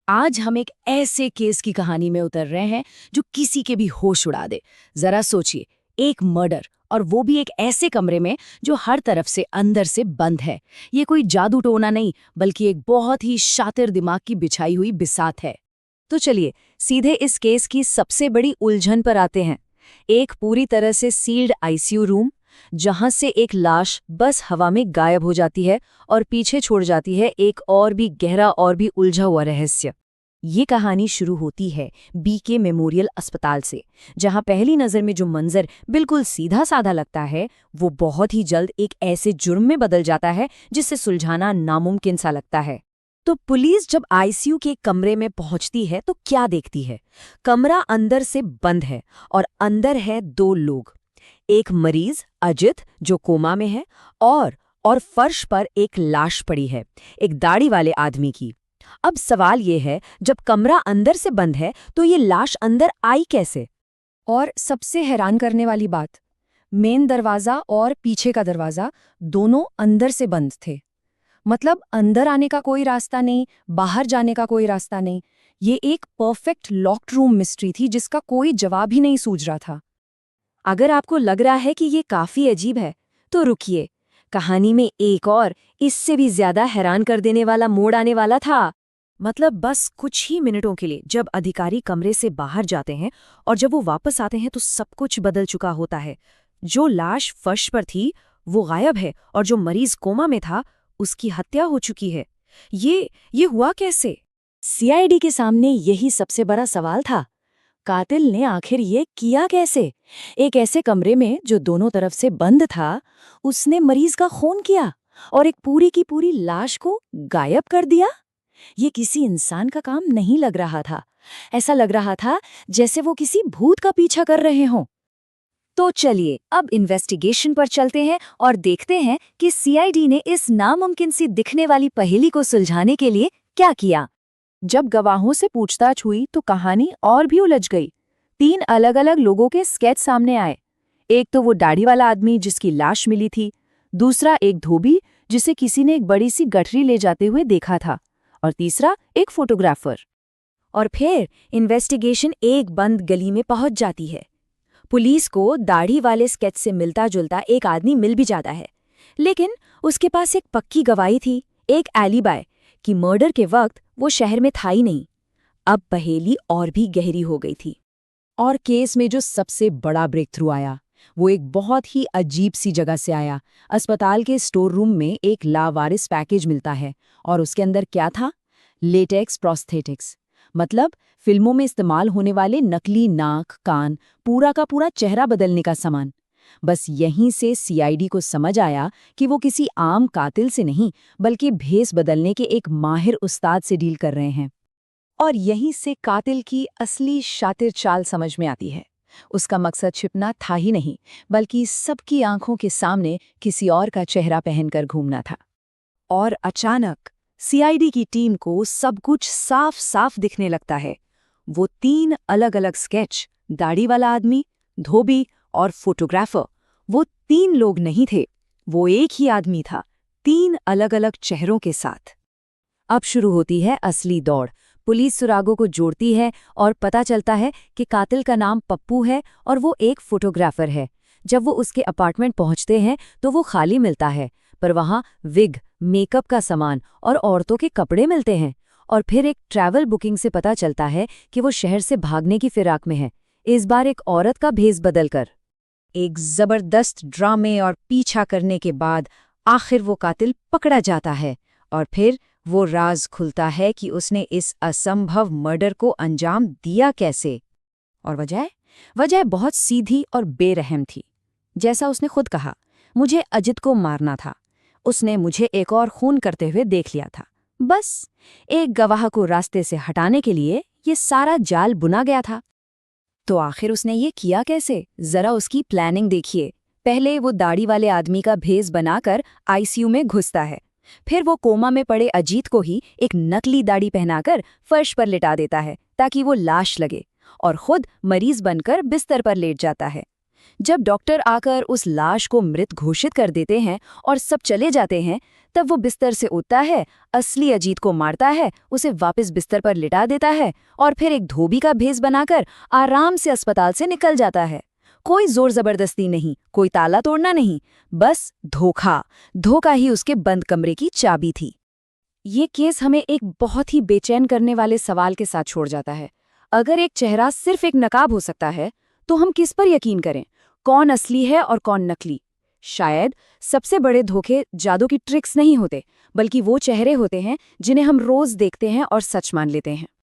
आज हम एक ऐसे केस की कहानी में उतर रहे हैं जो किसी के भी होश उड़ा दे। जरा सोचिए, एक मर्डर, और वो भी एक ऐसे कमरे में जो हर तरफ से अंदर से बंद है। ये कोई जादू टोना नहीं, बल्कि एक बहुत ही शातिर दिमाग की बिछाई हुई बिसात है। तो चलिए सीधे इस केस की सबसे बड़ी उलझन पर आते हैं। एक पूरी तरह से सील्ड आईसीयू रूम, जहां से एक लाश बस हवा में गायब हो जाती है और पीछे छोड़ जाती है एक और भी गहरा और भी उलझा हुआ रहस्य। ये कहानी शुरू होती है बीके मेमोरियल अस्पताल से, जहां पहली नज़र में जो मंजर बिल्कुल सीधा साधा लगता है, वो बहुत ही जल्द एक ऐसे जुर्म में बदल जाता है जिसे सुलझाना नामुमकिन सा लगता है। तो पुलिस जब आईसीयू के कमरे में पहुंचती है तो क्या देखती है? कमरा अंदर से बंद है और अंदर है दो लोग। एक मरीज अजित जो कोमा में है, और फर्श पर एक लाश पड़ी है, एक दाढ़ी वाले आदमी की। अब सवाल ये है, जब कमरा अंदर से बंद है तो ये लाश अंदर आई कैसे? और सबसे हैरान करने वाली बात, मेन दरवाज़ा और पीछे का दरवाज़ा दोनों अंदर से बंद थे। मतलब अंदर आने का कोई रास्ता नहीं, बाहर जाने का कोई रास्ता नहीं। ये एक परफेक्ट लॉक्ड रूम मिस्ट्री थी जिसका कोई जवाब ही नहीं सूझ रहा था। अगर आपको लग रहा है कि ये काफी अजीब है, तो रुकिए, कहानी में एक और इससे भी ज्यादा हैरान कर देने वाला मोड़ आने वाला था। मतलब बस कुछ ही मिनटों के लिए जब अधिकारी कमरे से बाहर जाते हैं और जब वो वापस आते हैं तो सब कुछ बदल चुका होता है। जो लाश फर्श पर थी वो गायब है, और जो मरीज कोमा में था उसकी हत्या हो चुकी है। ये हुआ कैसे? सीआईडी के सामने यही सबसे बड़ा सवाल था। कातिल ने आखिर ये किया कैसे? एक ऐसे कमरे में जो दोनों तरफ से बंद था, उसने मरीज का खून किया और एक पूरी की पूरी लाश को गायब कर दिया। ये किसी इंसान का काम नहीं लग रहा था। ऐसा लग रहा था जैसे वो किसी भूत का पीछा कर रहे हों। तो चलिए अब इन्वेस्टिगेशन पर चलते हैं और देखते हैं कि सीआईडी ने इस नामुमकिन सी दिखने वाली पहेली को सुलझाने के लिए क्या किया। जब गवाहों से पूछताछ हुई तो कहानी और भी उलझ गई। 3 अलग-अलग लोगों के स्केच सामने आए। एक तो वो दाढ़ी वाला आदमी जिसकी लाश मिली थी, दूसरा एक धोबी जिसे किसी ने एक बड़ी सी गठरी ले जाते हुए देखा था, और तीसरा एक फोटोग्राफर। और फिर इन्वेस्टिगेशन एक बंद गली में पहुंच जाती है। पुलिस को दाढ़ी वाले स्केच से मिलता जुलता एक आदमी मिल भी जाता है, लेकिन उसके पास एक पक्की गवाही थी, एक एलिबाय, कि मर्डर के वक्त वो शहर में था ही नहीं। अब पहेली और भी गहरी हो गई थी। और केस में जो सबसे बड़ा ब्रेक थ्रू आया, वो एक बहुत ही अजीब सी जगह से आया। अस्पताल के स्टोर रूम में एक लावारिस पैकेज मिलता है, और उसके अंदर क्या था? Latex prosthetics. मतलब फिल्मों में इस्तेमाल होने वाले नकली नाक, कान, पूरा का पूरा चेहरा बदलने का सामान। बस यहीं से सीआईडी को समझ आया कि वो किसी आम कातिल से नहीं, बल्कि भेस बदलने के एक माहिर उस्ताद से डील कर रहे हैं। और यहीं से कातिल की असली शातिर चाल समझ में आती है। उसका मकसद छिपना था ही नहीं, बल्कि सबकी आंखों के सामने किसी और का चेहरा पहनकर घूमना था। और अचानक सीआईडी की टीम को सब कुछ साफ साफ दिखने लगता है। वो 3 अलग-अलग स्केच, दाढ़ी वाला आदमी, धोबी और फोटोग्राफर, वो 3 लोग नहीं थे, वो एक ही आदमी था, 3 अलग-अलग चेहरों के साथ। अब शुरू होती है असली दौड़। पुलिस सुरागों को जोड़ती है और पता चलता है कि कातिल का नाम पप्पू है और वो एक फोटोग्राफर है। जब वो उसके अपार्टमेंट पहुंचते हैं तो वो खाली मिलता है, पर वहां विग, मेकअप का सामान और औरतों के कपड़े मिलते हैं। और फिर एक ट्रैवल बुकिंग से पता चलता है कि वो शहर से भागने की फिराक में है, इस बार एक औरत का भेस बदलकर। एक जबरदस्त ड्रामे और पीछा करने के बाद आखिर वो कातिल पकड़ा जाता है, और फिर वो राज खुलता है कि उसने इस असंभव मर्डर को अंजाम दिया कैसे। और वजह बहुत सीधी और बेरहम थी। जैसा उसने खुद कहा, मुझे अजित को मारना था, उसने मुझे एक और खून करते हुए देख लिया था। बस एक गवाह को रास्ते से हटाने के लिए ये सारा जाल बुना गया था। तो आखिर उसने ये किया कैसे? जरा उसकी प्लानिंग देखिए। पहले वो दाढ़ी वाले आदमी का भेस बनाकर आईसीयू में घुसता है। फिर वो कोमा में पड़े अजीत को ही एक नकली दाढ़ी पहनाकर फर्श पर लिटा देता है ताकि वो लाश लगे, और खुद मरीज बनकर बिस्तर पर लेट जाता है। जब डॉक्टर आकर उस लाश को मृत घोषित कर देते हैं और सब चले जाते हैं, तब वो बिस्तर से उठता है, असली अजीत को मारता है, उसे वापस बिस्तर पर लिटा देता है और फिर एक धोबी का भेष बनाकर आराम से अस्पताल से निकल जाता है। कोई जोर जबरदस्ती नहीं, कोई ताला तोड़ना नहीं, बस धोखा। धोखा ही उसके बंद कमरे की चाबी थी। ये केस हमें एक बहुत ही बेचैन करने वाले सवाल के साथ छोड़ जाता है। अगर एक चेहरा सिर्फ एक नकाब हो सकता है, तो हम किस पर यकीन करें? कौन असली है और कौन नकली? शायद सबसे बड़े धोखे जादू की ट्रिक्स नहीं होते, बल्कि वो चेहरे होते हैं जिन्हें हम रोज देखते हैं और सच मान लेते हैं।